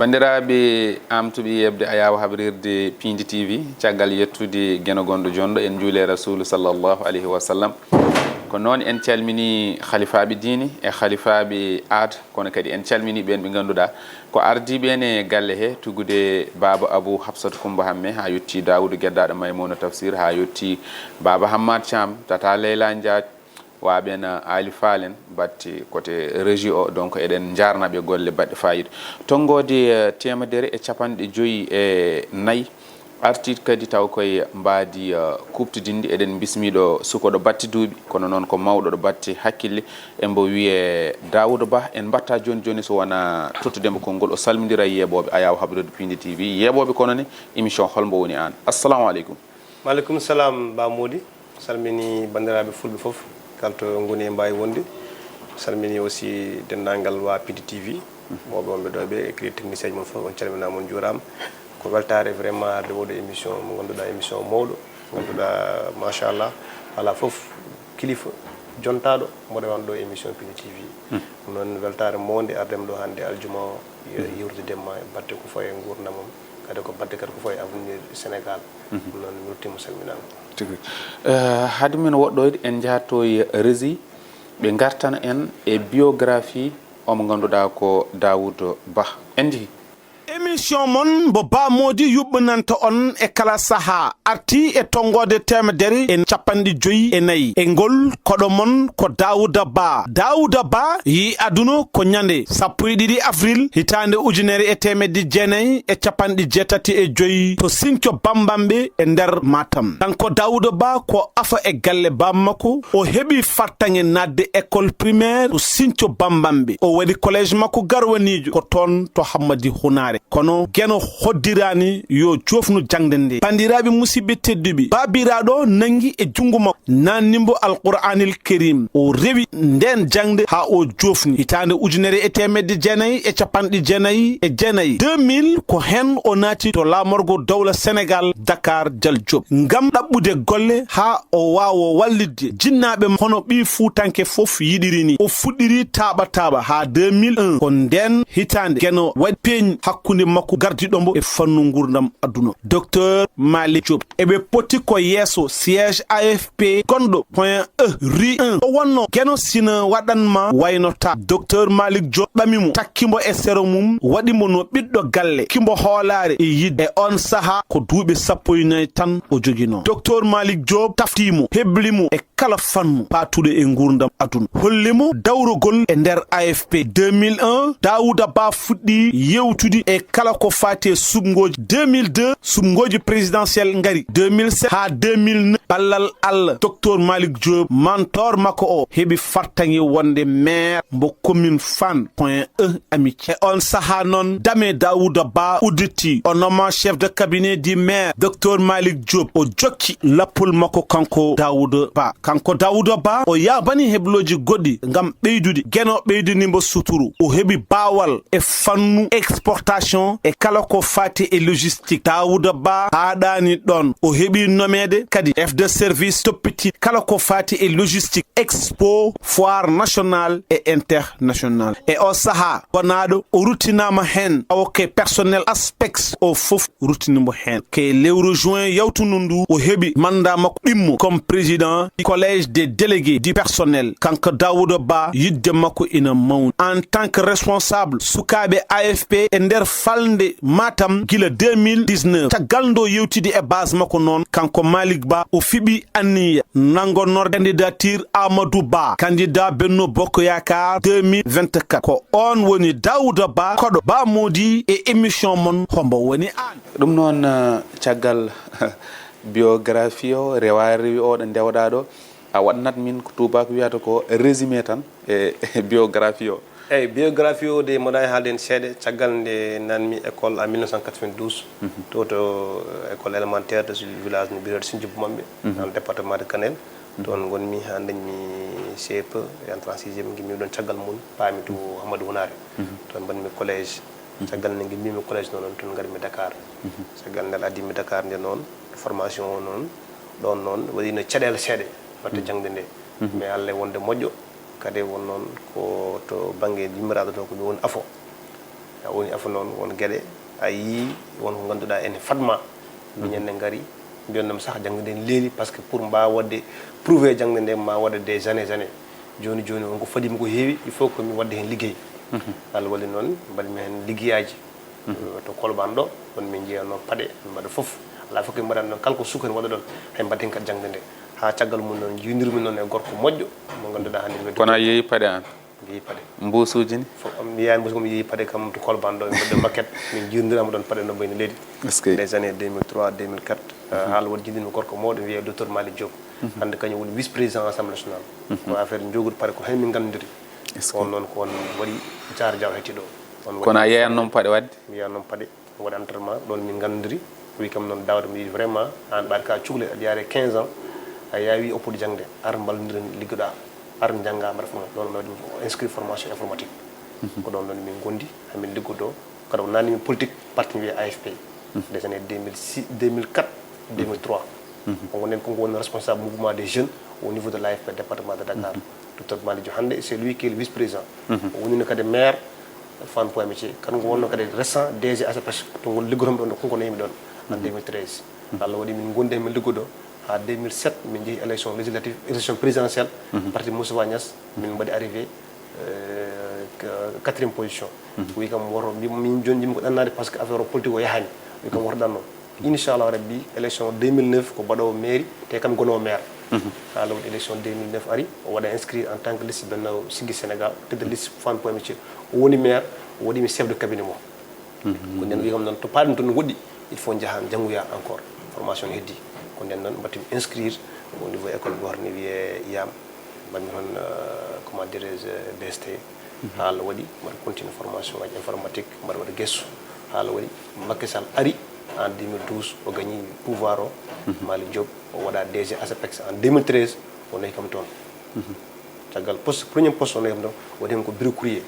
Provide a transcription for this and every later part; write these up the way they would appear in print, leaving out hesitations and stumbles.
bandiraɓe amtuɓe yebde a yawa habrirde Piindi TV caggal yettude gueno gonɗo jonɗo en juule rasulu sallllahu alayhi wa sallam ko noon en calmini khalifaɓe diini e khalifaɓe aada kono kadi en calmini ɓen ɓe ganduɗa ko ardiɓen e galle he tugude baba abou habsatou coumba hamme ha yetti daoudou gueddaɗo maymouna tafsir ha yetti baba hammad thiam tata leyla diath waɓen ali falen batte côté régie o donc eɗen jarnaɓe golle baɗɗe fayida tonggode temedere e capanɗe joyyi e nayyi artide kadi taw koye mbadi kuptidinde eɗen bismiɗo sukoɗo batti duuɓi kono noon ko mawɗo ɗo batti hakkille embo wiye Daouda Ba en batta joni joni so wona tottudemo konngol o salmodira yeeɓoɓe a yawa habrude Piindi TV yeeɓoɓe kono ne émission Hol Mbo Woni Aan assalamu aleykum. Maaleykum salam Ba Mody salmini bandiraɓe fulɓe foof kalto goni e mbawi wonde salmini aussi denndangal wa Piindi TV mawɓe wonɓe ɗo ɓe écrit technicien ji mon fof on calminama on juurama ko weltare vraiment arde woɗo émission mo ganduɗa émission mawɗo ganduɗa machallah ala foof kilifa jontaɗo mboɗo wan ɗo émission Piindi TV noon weltare mawde ardem ɗo hannde aljuma o yewtidema e batte ko faye gurdamam kadi ko batte kadi ko faye avenir Sénégal noon mi weltima salminama tigi haade men woɗɗoyde en jahatoye régie ɓe gartana en e biographie omo ganduɗa ko Daouda Ba en jeehi émission mon bo Ba Mody yuɓɓinanta on e kala saaha arti e tonggode temedere e capanɗe joyyi e nayyi e ngol koɗo mon ko Daouda Ba. Daouda Ba yi aduna ko ñande 12 avril hitande ujunere e temedde jeenayyi e capanɗe jeetati e joyyi to Sinthiou Bambamɓe e nder Matam. kanko Daouda Ba ko afa e galle bammakko o heeɓi fartaŋe nadde école primaire to Sinthiou Bambamɓe o waɗi collége makko garwanijo ko toon to Hammadi Hunare kono geno hoddirani yo jofnu jangde nde bandiraɓe musidɓe tedduɓe babiraɗo nangi e jungo makko nannimbo alqur'anil karim o rewi nden jangde ha o jofni hitande ujunere e temedde jeenayyi e capanɗe jeenayyi e jeenayyi 2000 ko hen o naati to lamorgo dawla Sénégal Dakar Dial Diop ngam ɗaɓɓude golle ha o wawo wallidde jinnaɓe hono ɓi fuutanke foof yiɗirini o fuɗɗiri taɓa ha 2001 ko nden hitande geno waɗi peeñi hakkude makko gardiɗombo e fannu gurdam aduna docteur Malick Diop eɓe poti ko yeeso siège AFP gonɗo point E rue 1 o wonno geno sina waɗanma waynota docteur Malick Diop ɓamimo takkimo e sero mum waɗimo no ɓiɗɗo galle kimbo hoolare e yidde e on saaha ko duuɓi 14 tan o joguino docteur Malick Diop taftimo heblimo e kala fannu patuɗo e gurdam aduna hollimo dawrugol e nder AFP 2001 Daouda Ba fuɗɗi yewtude e kala ko fati subgoji 2002 subgoji présidentiel ngari 2007 ha 2009 ballal Allah docteur Malick Diop mentor makko o heɓi fartaŋe wonde maire mbo commune Fann point E amitié on saaha noon dame Daouda Ba udditi o nommant chef de cabinet du maire docteur Malick Diop o jokki lappol makko kanko Daouda Ba o yabani hebloji goɗɗi ngam ɓeydude geno ɓeydinimbo suturu o heɓi bawal e fannu exportation e kala ko fati e logistique Daouda Ba haɗani ɗon o heɓi nomede kadi chef de service toppiti kala ko fati e logistique expo foire national et international e o saaha gonaɗo o ruttinama hen awo ke personnel aspects o foof ruttinimo hen ke lewru juin yawtunu ndu o heɓi mandat makko ɗimmo comme président du collège des délégués du personnel kanko Daouda Ba yidde makko ina mawni en tant que responsable sukaɓe AFP e nder falde Matam gila 2019 caggal ndo yewtide e base makko noon kanko Malick Ba o fiɓi anniya nangonor candidature Amadou Ba candidat Benno Bokk Yakaar 2024 ko on woni Daouda Ba koɗo Ba Mody e émission mon Hol Mbo Woni Aan ɗum noon caggal biographie o rewi oɗo ndewɗa ɗo a waɗnat min ko tubako wiyata ko résumé tan e biographie o eyyi biographie o de mboɗa haalde hen seeɗa caggal nde nanmi école en 1992 to école élémentaire de village no MIROIR Sinthiou Bambamɓe dans le département de Kanel toon gonmi ha dañmi CFE e entrée en 6e guimmi ɗon caggal mum paami to Hammadi Hunare toon mbanmi collège caggal nde guimmimi collège noon toon garmi Dakar caggal nde addimi Dakar nde noon formation o noon ɗon noon waɗino caɗele seeɗe watte jangde nde mais Allah wonde moƴƴo kadi won noon ko to banggue yimmiraɗo to ko mi woni afo woni afa noon won gueɗe a yii won ko ngannduɗaa ene fatma miñenne ngari mbiyonnam sah jangde nden leeli par ce que pour mbawa wadde prouvé jangde nde ma waɗa des années joni on ko fadimi ko heewi il faut que mi wadde heen liggey Allah walli noon mbaɗmi heen liggeyaji to Kolban ɗo on min jeyatno paɗe mbaɗa fof ala fof koye mbaɗan ɗon kala ko sukani waɗa ɗon hay mbaɗen kadi jangde nde ha caggal mum noon jiwdirmi noon e gorko moƴƴo mo ngannduɗaa hannde kono a yeehi paɗe an mi yeehi paɗe mbuusuji ni mi yiyani mbuusi mi yeehi paɗe kam to Kolban ɗo mbaɗɗo maquette min jiwdirama ɗon paɗe no mbayno leydi des années 2003 2004 haala waɗi jiɗinmi gorko mawɗo wiye docteur Mali Diop hannde kañum woni vice président assemblée nationale ko affaire jogude paɗe ko hen min gandodiri on noon ko on waɗi jaar jaw hetti ɗo kono a yeyan noon paɗe wadde mi yiyan noon paɗe waɗi entraînement ɗon min gandodiri wi kam noon dawde mi yiɗi vraiment an ɓaade ka cuhle aɗa yaare 15 ans a yawi oppude jangde ar ballodiren liggoɗa ar jangga mbaɗa fof ɗon mi waɗi inscrit formation informatique ko ɗon noon min gondi hamin liggodo kada ko nanimi politique parti wiye AFP des années 2006 2004 2003 on gonen ko woni responsable mouvement des jeunes au niveau de l'AFP département de Dakar docteur Malidio hande c'est lui qui est le vice président woni no kadi maire Fan Point Métier kan ko wonno kadi récent DG ACPH to ngol liggorom ɗon konko nemi ɗon en 2013 Allah waɗi min gonde min liggodo ha 2007 min jeehi élection législative élection présidentielle parti Moussa Niass min mbaɗi arrivé 4e position wi kam woto min joni jimi ko ɗannade par ce que affaire politique o yahani wi kam woto ɗanno inchallah rabbi élection 2009 ko mbaɗowo mairie te kam gonowo maire haala waɗi élection 2009 ari o waɗa inscrit en tant que liste benno Siggi Sénégal tête de liste Fan Point Métier o woni maire o waɗimi chef de cabinet mo ko nden wi kam noon to paaɗum toon woɗɗi il faut jahan janngoya encore formation heddi ko nden noon mbattimi inscrire au niveau école goto ne wiye yam mbaɗmi toon comment dirais-je BST haala waɗi mbaɗa continue formation ngaji informatique mbaɗa waɗa gesso haala waɗi Macky Sall ari en 2012 o gagni pouvoir o Mali Diop o waɗa DG ACPEX en 2013 o nayi kam toon caggal poste premier poste o nayi kam toon waɗi hen ko bureau courrier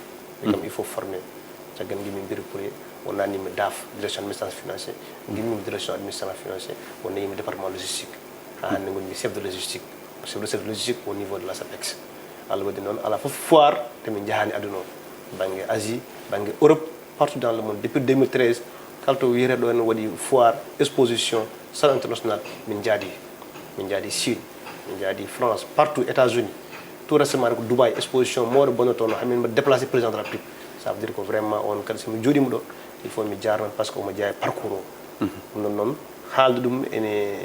wi kam il faut former caggal gimmi bureau courrier o nannimi DAF direction administration financier gimmi direction administration financier o nayimi département logistique ha hannde gonmi chef de logistique au niveau de l'ACPEX Allah waɗi noon ala fof foire temin jahani aduna o banggue Asie banggue Europe partout dans le monde depuis 2013 kala to wiyete ɗo en waɗi foire exposition salon international min jaadi Chine min jaadi France partout États-Unis tout récemment ko Dubaï exposition mawɗo bonnotono hamin mbaɗa déplacé président de la République ça veut dire que vraiment on kadi somi jooɗima ɗo il faut mi jarnan par ce que omo jeeya parcours o ɗum noon haalde ɗum ene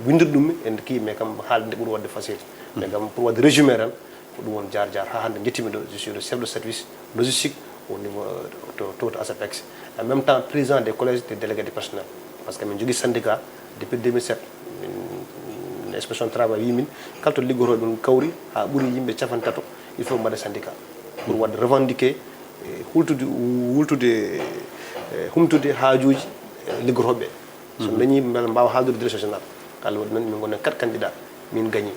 windude ɗum ene kii mais kam haalde nde ɓuuri wadde facile mais kam pour wadde résumé tan ko ɗum won jaar ha hannde jettimi ɗo je suis le chef de service logistique au niveau to ACPEX en même temps président des collèges des délégués du personnel parce que min jogui syndicat depuis 2007 inspection travail wimin kala to liggotoɓe ɗum kawri ha ɓuuri yimɓe cafantato il faut mbaɗa syndicat pour wadde revendiquer humtude haajuji liggotoɓe so dañi beele mbawa haaldude direction général Allah waɗi noon min gonnen 4 candidats min gagni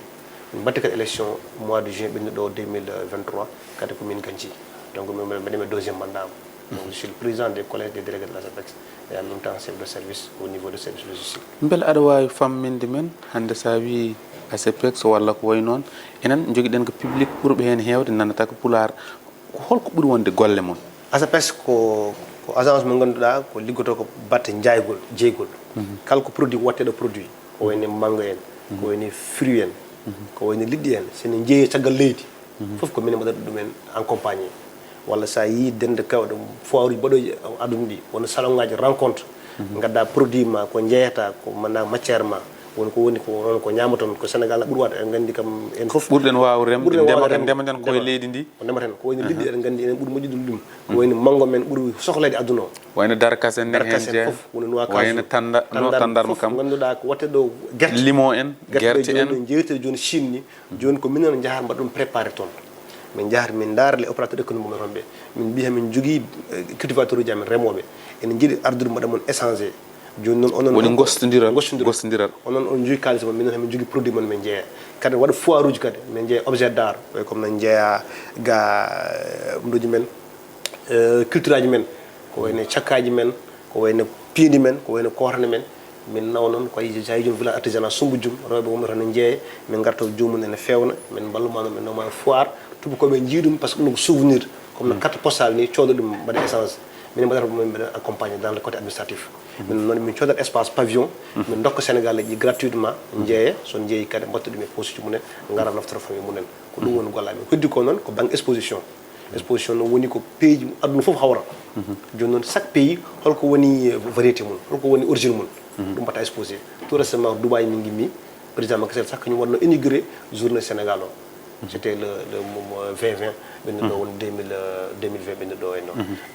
min mbatti kadi élection mois de juin ɓennuɗo ɗo 2023 kadi ko min ganci donc min mbaɗimi deuxiéme mandat am donc je suis le président des collèges des délégués de l'ACPEX et en même temps chef de service au niveau de service logistique beele aɗa wawi famminde men hande sa wi ACPEX walla ko way noon enen joguiɗen ko public ɓuurɓe hen hewde nannata ko pulaar holko ɓuuri wonde golle moon ACPEX ko agence mo ngannduɗaa ko liggoto ko batte jeygol kala ko produit watteɗo produit ko wayne mango en ko wayne fruit en ko wayne liɗɗi en sene jeeyi caggal leydi fof ko minen mbaɗata ɗumen accompagné walla sa yi dende kawɗo foire uji baɗoji aduna ɗi wono salon ngaji rencontre gadda produit ma ko jeeyata ko manna matiére ma woni ko noon ko ñamaton ko Sénégal ɓuuri waɗa eɗen gandi kam en fof ɓurɗen waw remde ndematen koye leydi ndi o ndematen ko wayno liɗɗi eɗen gandi enen ɓuuri moƴƴude ɗum ko wayno mango men ɓuuri sohlede aduna o wayno darkasen ne hen je fof wono noa wayno tandarma kam ganduɗa ko watte ɗo guerte limon en guerte en jeeytede joni Chine ni joni ko minen jahar mbaɗa ɗum préparé toon min jahar min daara les opérateur économique mon ɓe min mbiya min jogui cultivateur uji amen remoɓe ene jiiɗi ardude mbaɗa mon échangé joni noon onon woni gostodiral onon on jogui kalis mon minen min jogui produit mon min jeeya kadi waɗa foire uji kadi min jeeya objet d'art way comme nan jeeya ga ɗumɗoji men culture aji men ko wayno cakkaji men ko wayno piindi men ko wayno korne men min naw noon ko jayi joni village artisanat Sumbujum rewɓe wonɓe ne jeeye min garta jomum ene fewna min balluma noon min nawma foire tubakoɓe jiiɗum par ce que ɗum ko souvenir comme no carte postale ni cooda ɗum mbaɗa échange min mbaɗata min accompagner dans le côté administratif min noon min coodat espace pavillon min dokka Sénégal ji gratuitement jeeya son jeeyi kadi mbatta ɗum e poste mumen ngara naftoro famille mumen ko ɗum woni gollaɓe heddi ko noon ko banque exposition no woni ko pays ji aduna fof hawra joni noon chaque pays holko woni variété mum holko woni origine mum ɗum mbatta exposé tout récemment Dubaï min gimmi président Macky Sall sax kañum wonno inauguré journée Sénégal o c'était le 2020 ɓenno ɗo woni 2020 ɓenno ɗo e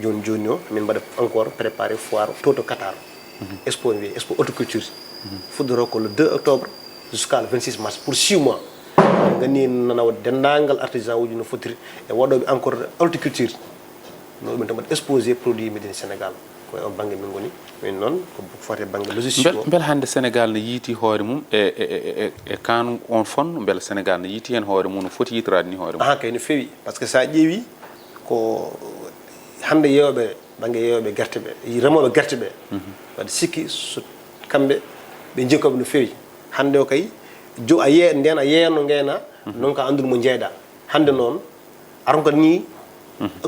noon joni o min mbaɗa encore préparé foire to Qatar expo wiye expo horticulture fuddoro ko le 2 octobre jusqu'à le 26 mars pour 6 mois gani nanawa dendagal artisan uji no fotiri e waɗoɓe encore horticulture no ɓen tan mbaɗa exposé produit médine Sénégal koye on banggue min goni min noon ko fate banggue logistique o beele hande Sénégal ne yiiti hoore mum e kanu on fonno beele Sénégal ne yiiti hen hoore mum no foti yitorade ni hoore mum kay no fewi par ce que sa ƴeewi ko hande yewɓe banggue yewɓe guerte ɓe remoɓe guerte ɓe wadde sikki so kamɓe ɓe jikkoɓe no fewi hande o kay jo a yee nden a yeeyatno ngayna noon ka andude mo jeeyɗa hande noon aron ko ni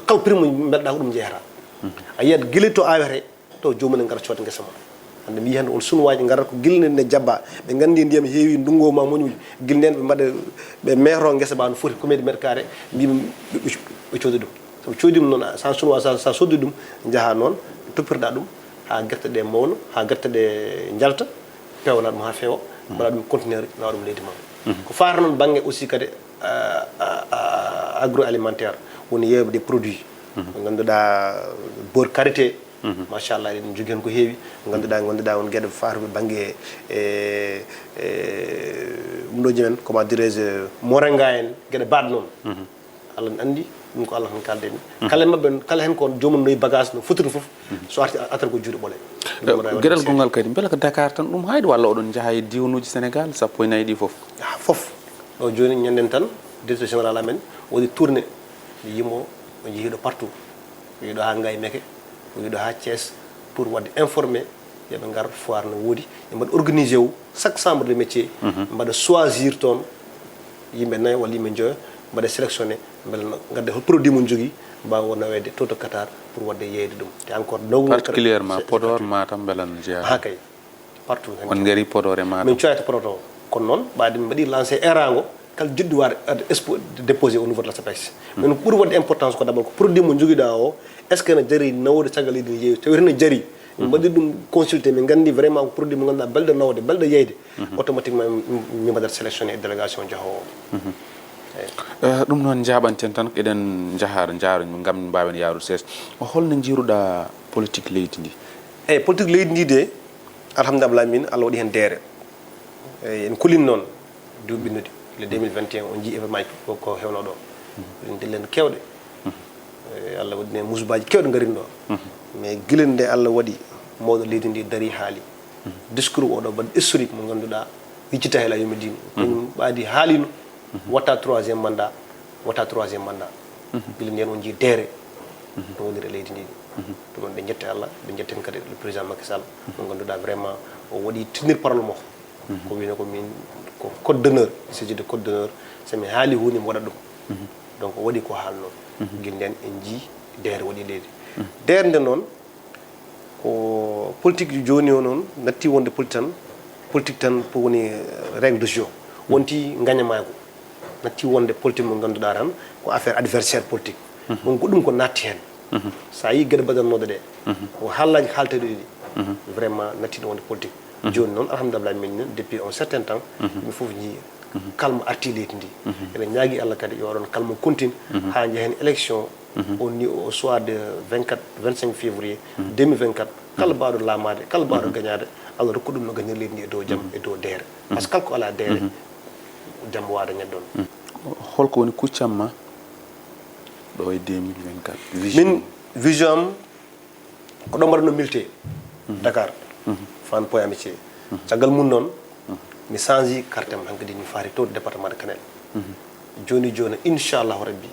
kala prix mo mbeɗɗa ko ɗum jeeyata a yiyat guila to awete to jomumen gara coota guesa ma hande mi yi hande on sunowaji garata ko guilne ne jabba ɓe gandi ndiyam heewi ndungo ma moñuji guil nden ɓe mbaɗa ɓe mehro guesa ba no foti combien de mètre carré mbima ɓe coodi ɗum soɓe coodima noon sa sunowa sa soddi ɗum jaaha noon toppirɗa ɗum ha guerte ɗe mawno ha guerte ɗe jalta pewna ɗum ha feewa mbaɗa ɗum conteneur nawa ɗum leydi ma ko fata noon banggue aussi kadi agroalimentaire woni yewde des produits ko ganduɗa beurre karité machallah eɗen jogui hen ko heewi ganduɗa on gueɗe fatuɓe banggue ɗumɗoji men comment dirais je moringa en gueɗe baɗe noon Allah ne andi ɗum ko Allah tan kalde ni kala mabɓe kala hen ko jomum noyi bagage no fotiri foof so arti atata ko juuɗe ɓoole gueɗal gongal kadi beele ko Dakar tan ɗum hayde walla oɗon jaaha e diwanuji Sénégal sappo e nayyi ɗi foof foof ɗo joni ñanden tan directeur général amen waɗi tourné yimo o jeehiɗo partout yiiɗo ha Ngaye Mékhé o yiiɗo ha Thiès pour wadde informé yooɓe gar foire no woodi ɓe mbaɗa organisé wu chaque chambre de métier mbaɗa choisir toon yimɓe nayyo walla yimɓe joyo mbaɗa sélectionné beele gadde hol produit mo jogui mbawa nawede to Qatar pour wadde yeyde ɗum te encore particulièrement Podor Matam beelan jeeya ha kay partout on gari Podor e Matam min coyata Podor o kono noon ɓaade min mbaɗi lancé erango kala jiɗɗi wade expo déposé au niveau de la SAPEX mais ɓuuri wadde importance ko d'abord ko produit mo joguiɗa o est ce que ne jari nawde caggal leydi ne yeewi tawi ne jari min mbaɗi ɗum consulté min gandi vraiment ko produit mo ganduɗa belɗo nawde belɗo yeyde automatiquement mi mbaɗat sélectionné e délégation jahowo ɗum noon jaɓanten tan eɗen jahar jaaro gam mbawen yaarude seeɗa holno jiiruɗa politique leydi ndi eyyi politique leydi ndi de alhamdulillah min Allah waɗi hen deere eyyi en kulin noon duuɓinnude le 2021 on jii événement ko hewno ɗo en dillen kewɗe Allah waɗi ne musubaji kewɗe garin ɗo mais guilen nde Allah waɗi mawɗo leydi ndi daari haali discours oɗo mbaɗa historique mo ganduɗa yiccita hela yomi din kañum ɓaadi haalino watta 3e mandat guila nden on jii deere no woniri leydi ndi ɗum noon ɓe jette Allah ɓe jetten kadi le président Macky Sall mo ganduɗa vraiment o waɗi tenir parole makko ko wino ko min ko code d'honneur siji de code d'honneur somi haali hunde mi waɗa ɗum donc o waɗi ko haalno guila nden en jii deere waɗi leydi deere nde noon ko politique joni o noon natti wonde politique tan pour woni règle de jeu wonti gagnamago natti wonde politique mo ganduɗa tan ko affaire adversaire politique on ko ɗum ko natti hen sa yi gueɗe baɗannoɗe ɗe ko haallaji haalteɗe ɗi vraiment natti wonde politique joni noon alhamdulillah min depuis un certain temps min foof jii kalma arti leydi ndi eɗen ñaagui Allah kadi yo ɗon kalma continue ha jeehen élection au soir de 25 février 2024 kala mbaɗo laamade kala mbaɗo gagnade Allah rokku ɗum no gagnir leydi ndi e dow jaam e dow deere par ce que kala ko ala deere jaam waada ñaɗɗon holko woni kuccamma ɗo e 2024 min vision am ko ɗo mbaɗano milté Dakar fan point amitié caggal mum noon mi changi carte am hankkadi mi faari to département de Kanel joni inchallahu rabbi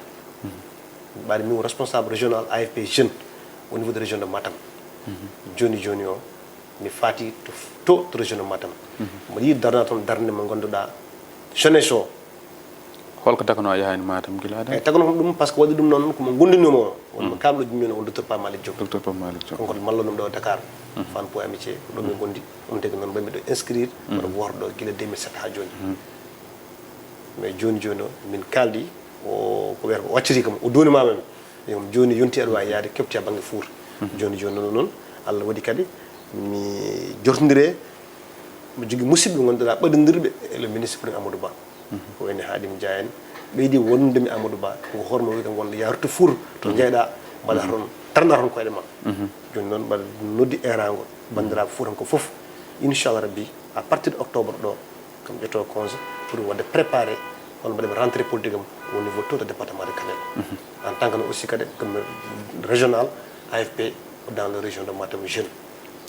ɓaade min responsable régional AFP jeune au niveau de région de Matam joni o mi faati to région de Matam mbaɗa yi darna toon darde mo ganduɗa jeunesse o holko takano yahani matam gila da tagano dum parce que wadi dum non ko mo gondinimo won kamdo jummi on docteur Pa Malick Diop docteur Pa Malick Diop ko mallo dum do Dakar fan po amitié do mi gondi on tegi non bambi do inscrire wala wordo gila 2007 ha joni mais joni min kaldi o ko wer wacciri kam o doni mamam yom joni yonti adwa yaade kepti bangi four joni non Allah wadi kadi mi jortindire mo jogi musibbe gonda badandirbe le ministre Amadou Ba ko woni Hadim Diayen beydi wondumi Amadou Ba ko hormo wi kam wonde yartu four to jeyda bala ron tarna ron ko edema joni non bal noddi erango bandira four ko fof inshallah rabbi à partir de octobre do kam jeto congé pour wonde préparer on va rentrer politique au niveau tout le département de Kanel en tant que aussi comme régional AFP dans la région de Matam jeune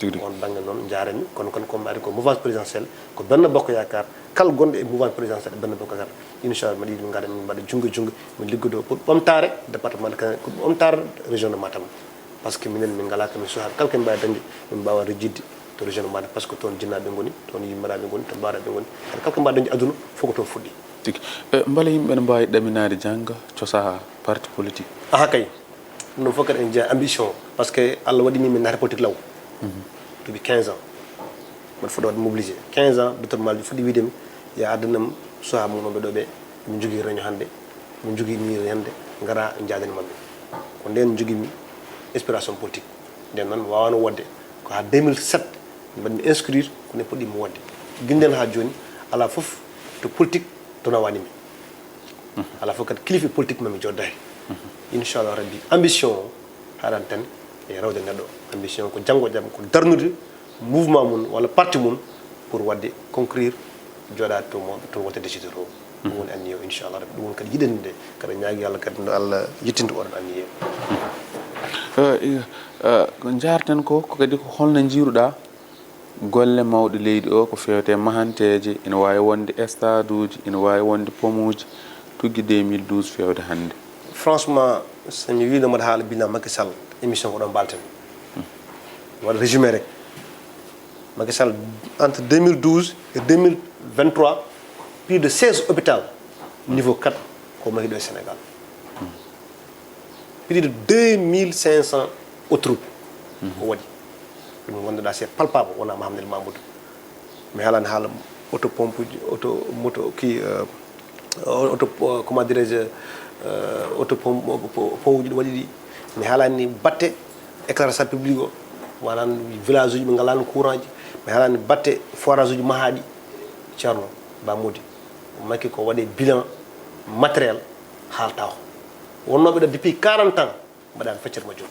on bangé non jarami kon comme ari ko mouvance présidentielle ko benn bokk yakar kal gonde mouvance présidentielle benn bokk yakar inshallah madi ngada min bada junga mi liggodo pour omtare département de Kanel omtare région de Matam parce que minen min ngala kam sohar kalken ba dandi min bawa rejiddi to région de Matam parce que ton jinnabe ngoni ton yimrabe ngoni ton barabe ngoni kalken ba dandi aduna foko to fuddi mbala yimɓe ne mbawi ɗaminade jangga cosa parti politique aha kay ɗum fof kadi en jeeya ambition par ce que Allah waɗini min naata politique law depuis 15 ans mbaɗa foɗa waɗa mobilisé 15 ans docteur Maldi fuɗɗi widemi ya addanam soha munoɓe ɗo ɓe min jogui réunion hannde min jogui mire hannde gara jaadani mabɓe ko nden joguimi inspiration politique nden noon mi wawano wodde ko ha 2007 mbaɗmi inscrire kone puɗɗimi wodde guinden ha joni ala foof to politique tona wanimi ala fof kadi kilifi politique mami joddaki inchallah rabbi ambition o haɗan tan e rawde neɗɗo ambition ko janggo jaam ko darnude mouvement mum walla parti mum pour wadde conclure joɗade to wotte décideur o ɗum woni anniye o inchallah rabbi ɗum woni kadi yiɗanide kada ñaagui Allah kadi no Allah yittinta oɗon anniye ko jarten ko kadi ko holno jiiruɗa golle mawɗe leydi o ko fewte mahanteje ina wawi wonde stade uji ina wawi wonde pomuji tuggi 2012 fewde hannde franchement somi wino mbaɗa haala bilan Macky Sall émission ko ɗon balten waɗa résumé rek Macky Sall entre 2012 et 2023 plus de 16 hôpital niveau 4 ko mahi ɗo e Sénégal plus de 2500 autoroute ko waɗi ɗum gonduɗa c'est palpable wona Mahamadou Mamoudou mi haalani haala auto pompe uji auto moto ki auto comment dirais-je auto pompe uji ɗi waɗi ɗi mi haalani batte éclairage public o manan village uji ɓe ngalani courant ji mi haalani batte forage uji mahaɗi ceerno Bamoudi makki ko waɗe bilan matériel haalta o wonnoɓe ɗo depuis 40 ans mbaɗani feccere majjum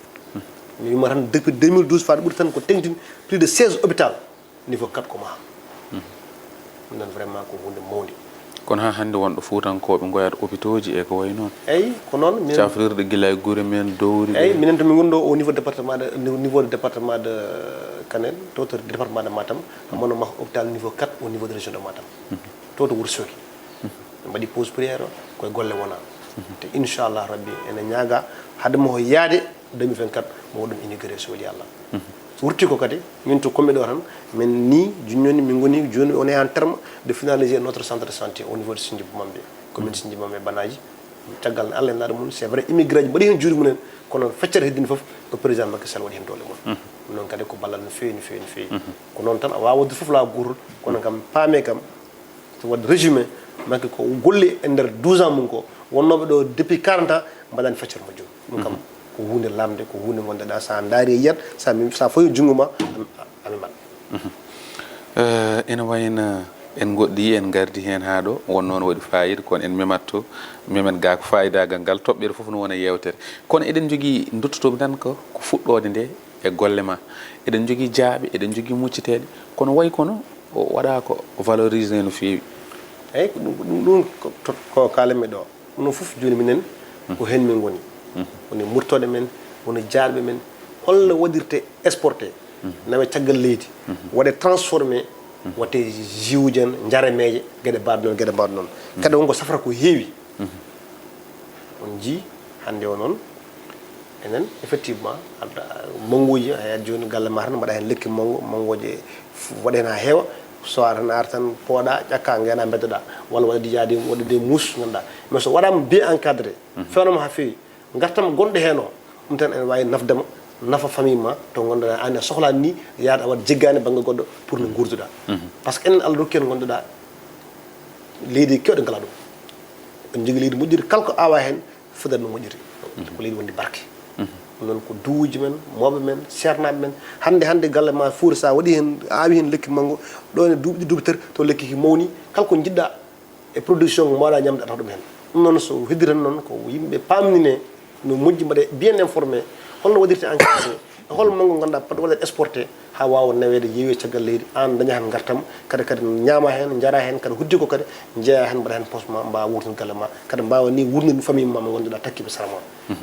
mi wima tan depuis 2012 faade ɓuuri tan ko tengtini plus de 16 hôpital niveau 4 ko maha ɗum nan vraiment ko hunde mawde kono ha hannde wonɗo fuutankoɓe goyata hôpitaux ji e ko way noon eyyi ko noon cafrirde gila e guure men dowri eyyi minen to min gonɗo au niveau département de département de Kanel to to département de Matam amono ma hôpital niveau 4 au niveau de région de Matam to to Wourossogui mbaɗi pause prière o koye golle wona te inchallah rabbi ene ñaaga hademo ho yaade 2024 mo waɗum inauguré so waɗi Allah so wurti ko kadi min to komɓe ɗo tan min ni joni min goni joni on est en terme de finaliser notre centre de santé au niveau de Sindjibou Mambe commune Sindjibou Mambe banaji caggal Allah en naɗa mum c'est vrai immigré ji mbaɗi hen juuri mumen kono feccere heddini foof ko président Macky Sall waɗi hen dole mum noon kadi ko ballal no fewi no fewi no fewi ko noon tan a wawa wadde foof lawol gotol kono kam paame kam so wadde résumé Macky ko golli e nder 12 ans mum ko wonnoɓe ɗo depuis 40 ans mbaɗani feccere majjum ɗum kam ko hunde lamde ko hunde gondeɗa sa daari e yiyat sa fawi junggo ma ami mat ene wayno en goɗɗi en gardi hen ha ɗo won noon waɗi fayida kono en mematto memen ga ko fayidagal ngal toɓɓere foof no wona yewtere kono eɗen jogui duttotoɓe tan ko fuɗɗode nde e golle ma eɗen jogui jaaɓe eɗen jogui mucciteɗe kono way kono waɗa ko valorisé no fewi eyyi ɗum ko kalanmi ɗo ɗum foof joni minen ko hen min goni woni murtoɗe men woni jarɓe men holno waɗirte exporté nawe caggal leydi waɗe transformé watte jiwuji en jarameje gueɗe mbaɗe noon kadi wonko safra ko heewi on jii hande o noon enen effectivement mangoji a joni galle ma tan mbaɗa hen lekki mangoje waɗa hen ha heewa so tan artan pooɗa ƴakka ngena beddoɗa walla waɗa dijade waɗude mus ganduɗa mais so waɗama bien encadré fewnoma ha fewi gartam gonɗo hen o ɗum tan ene wawi nafdema nafa famille ma to gonduɗa an a sohlani ni yaade a waɗa jeggani banggue goɗɗo pour no gurduɗa par ce que enen Allah rokki en gonduɗa leydi kewɗe ngala ɗum en jogui leydi moƴƴiri kala ko awa hen fodata no moƴƴiri ko leydi wonde barke non ko duuji men moɓe men sernaɓe men hande galle ma fuura sa waɗi hen awi hen lekki mango ɗo ne duuɓi duuɓi tati to lekki ki mawni kala ko jiɗɗa e production ko mawɗa ñamde atata ɗum hen ɗum noon so heddiran noon ko yimɓe pamnine no moƴƴi mbaɗe bien informé holno waɗirte encadré hol mango ganduɗa pat waɗa exporté ha wawa nawede yeewi caggal leydi an daña hen gartam kadi ñaama hen jara hen kadi huddi ko kadi jeeya hen mbaɗa hen poste ma mbawa wurtin galle ma kadi mbawa ni wurnide famille ma mo gonduɗa takkiɓe sarama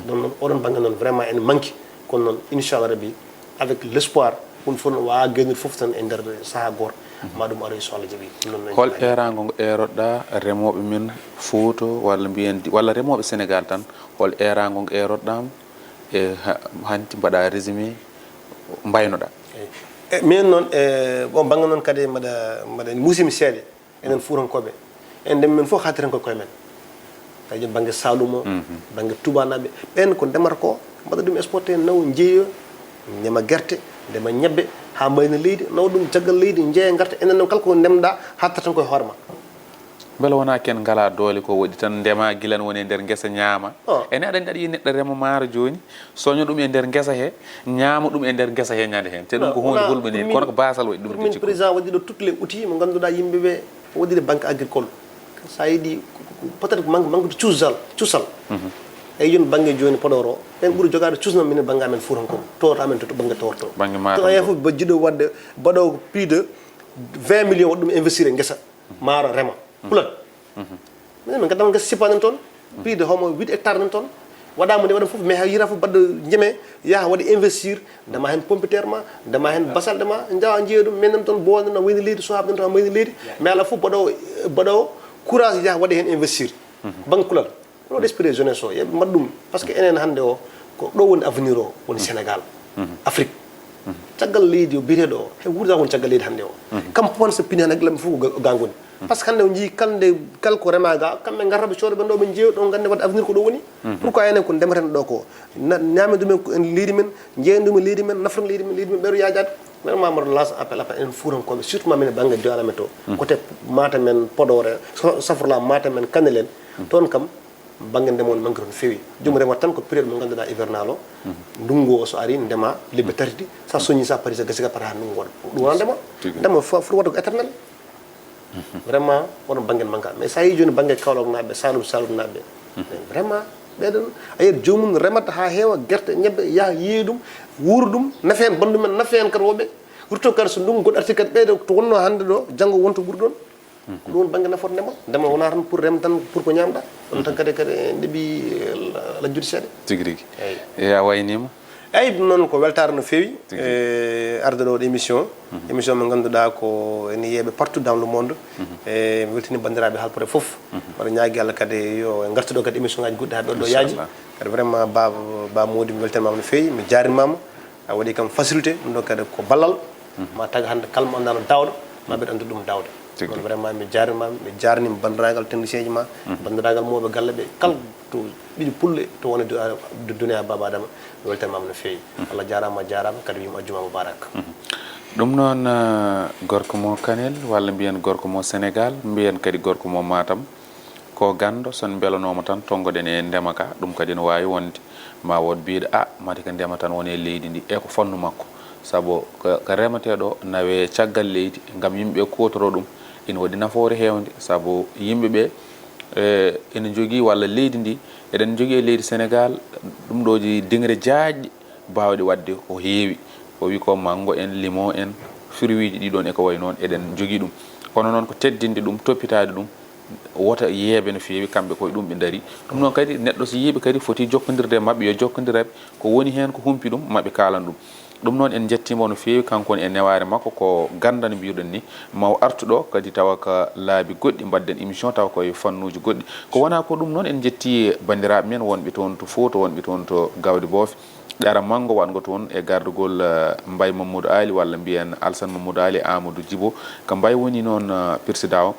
ɗum noon oɗon banggue noon vraiment ene manque kono noon inchallah rabbi avec l' espoir ɗum fof no wawa gennude foof tan e nder saaha goto ma ɗum ara so Allah jaaɓi hol erago ngo eroɗɗa remoɓe men Fouta walla mbiyen walla remoɓe Sénégal tan hol erago ngo eroɗɗama e hanti mbaɗa résumé mbaynoɗa min noon bon banggue noon kadi mbaɗa muusimi seeɗa enen Fuutankoɓe en ndemi men fof haatiren koye koye men kadi banggue Saloum o banggue tubanaɓe ɓen ko ndemata ko mbaɗa ɗum exporté naw jeeyo ndema guerte ndema ñebbe ha mbayna leydi naw ɗum caggal leydi jeeya garta enen noon kala ko ndemɗa hattata tan koye hoorema beele wona ken ngala doole ko waɗi tan ndema guilan woni e nder guesa ñaama ene aɗa andi aɗa yi neɗɗo remo maaro joni soño ɗum e nder guesa he ñaama ɗum e nder guesa he ñande hen te ɗum ko hunde hulɓini kono ko basal waɗi ɗum min président waɗi ɗo toutes les outils mo ganduɗa yimɓeɓe waɗide banque agricole sa yiiɗi peut être manque de cuusal eyyi joni banggue joni Podor o ɓen ɓuuri jogade cuusno minen banggue amen Fuutankoɓe towata amen to banggue torto to aya foof jiɗo wadde mbaɗo plus de 20 millions waɗi ɗum investir e guesa maaro rema pulat minen min gaddama guesa sippanen toon plus de homo 8 hectares nen toon waɗama nde waɗa foof mais yira foof mbaɗɗo jeeme yaha waɗi investir ndema hen pompiteére ma ndema hen basalɗe ma jawa jeeya ɗum minen toon bowno no wayni leydi sohaɓe ɗon tan wayni leydi mais ala foof mbaɗowo courage yaha waɗi hen investir banggue kulal ɗo d'esprit jeunesse o yeɓe mbaɗa ɗum par ce que enen hannde o ko ɗo woni avenir o woni Sénégal Afrique caggal leydi o biyeteɗo o he wuurda woni caggal leydi hannde o kam pon so pini han haqqillam fof ko gangoni par ce que hannde o jii kala ko rema ga kamɓe gartaɓe cooɗo ɓen ɗo ɓe jeeya ɗo gande wadde avenir ko ɗo woni pourquoi enen ko ndemeten ɗo ko ñamen ɗumen en leydi men jeeyen ɗumen leydi men nafran leydi men ɓeɗo yajade vraiment mbaɗo lance appel en Fuutankoɓe surtout ma minen banggue Dioula men to côté Matam men Podor safrla Matam men Kanel en toon kam banggue ndema woni manque toon feewi jomum remata tan ko période mo ganduɗa hivernal o ndungu o so ari ndema lebbe tardi sa soñi sa paari sa gasi ga pata ha ndungu waɗa ɗum wona ndema foti wadde ko éternel vraiment wono banggue manque mais sa yi joni banggue Kaolack naɓe Saloum naɓe vraiment ɓeɗon a yiyat jomum remata ha heewa guerte ñebbe yaha yeeyi ɗum wuura ɗum nafe hen bandu men nafe hen kadi woɓe wurto kadi so ndungu goɗɗo arti kadi ɓeyde to wonno hannde ɗo janggo wonto ɓuuri ɗon ko ɗum banggue nafoto ndema wona tan pour rem tan pour ko ñamɗa ɗum tan kadi ndeeɓi lajjude seeɗa tigui rigui eyi a waynima eyyi ɗum noon ko weltare no feewi arde ɗo émission émission mo ganduɗa ko ene yeeɓe partout dans le monde e mi weltini bandiraɓe halpore foof mbaɗa ñaagui Allah kadi yo gartuɗo kadi émission ngaji goɗɗi ha ɓeɗo yaaji kadi vraiment ba Mody mi weltanimama no feewi mi jarinimama a waɗi kam facilité ɗum ɗo kadi ko ballal ma taga hande kalmo andano dawɗo ma ɓeɗa andu ɗum dawɗo donc vraiment mi jarinima bandiragal technicien ji ma bandiragal mawɓe galle ɓe kala to ɓiɗi pulle to woni duniya Baba Adama mi weltanimama no feewi Allah jarama kadi wima ajjuma mubarak ɗum noon gorko mo Kanel walla mbiyen gorko mo Sénégal mbiyen kadi gorko mo Matam ko gando son belanoma tan tongoɗen e ndema ka ɗum kadi no wawi wonde ma wod biiɗa mati ko ndema tan woni e leydi ndi e ko fonnu makko saabu ko remateɗo nawe caggal leydi gam yimɓeɓe kotoro ɗum ina waɗi nafoore hewde saabu yimɓeɓe ene jogui walla leydi ndi eɗen jogui e leydi Sénégal ɗum ɗoji dingre jaajɗi bawɗi wadde ko heewi o wi ko mango en limon en fruit ji ɗiɗon e ko way noon eɗen jogui ɗum kono noon ko teddinde ɗum toppitade ɗum wota yeebe no feewi kamɓe koye ɗum ɓe daari ɗum noon kadi neɗɗo so yiiɓe kadi foti jokkodirde mabɓe yo jokkodireɓe ko woni hen ko humpi ɗum mabɓe kalan ɗum ɗum noon en jettimo no feewi kankone e neware makko ko ganda no mbiruɗen ni maw artuɗo kadi tawa ko laabi goɗɗi mbadden émission tawa koye fannuji goɗɗi ko wona ko ɗum noon en jetti bandiraɓe men wonɓe toon to Fouta wonɓe toon to Gawde Boofe ɗara mango watgo toon e gardugol Mbay Mamadou Ali walla mbiyen Alsane Mamadou Ali Amadou Djibo ko Mbay woni noon président o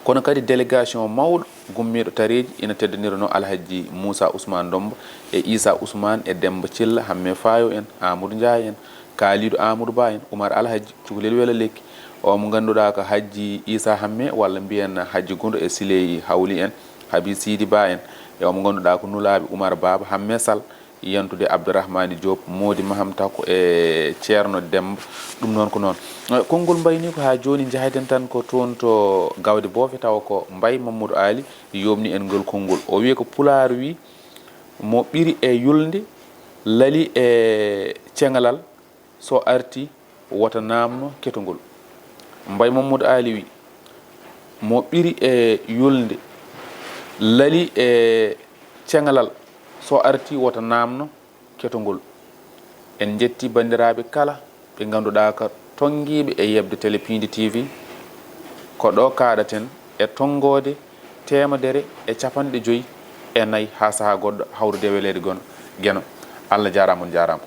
kono kadi délégation mawɗo gummiɗo tareji ina teddonira no Alhaji Moussa Ousmane Domba e Issa Ousmane e Demba Thilla Hamme Fayo en Amadou Ndiaye en Kalidou Amadou Ba en Oumar Alhaji Cukalel Wela Lekki o mo ganduɗa ko Haji Issa Hamme walla mbiyen Haji Gondo e Siley Hawli en Habi Sidi Ba en e omo ganduɗa ko nulaɓe Oumar Baba Hamme Sall yantude Abdourahmani Diop Modi Maham Tako e Ceerno Demba ɗum noon ko noon konngol Mbay ni ko ha joni jahayden tan ko toon to Gawde Boofe tawa ko Mbay Mamadou Ali yomni en ngol konngol o wi ko Pulaar wi mo ɓiri e yulde lali e cengalal so arti wota namno ketogol Mbay Mamadou Ali wi mo ɓiri e yulde lali e cengalal so arti wota namno ketogol en jetti bandiraɓe kala ɓe ganduɗa ko tonguiɓe e yebde télé Piindi TV ko ɗo kaɗaten e tongode 150 e nayyi ha saaha goɗɗo hawrude welede gon gueno Allah jarama on jarama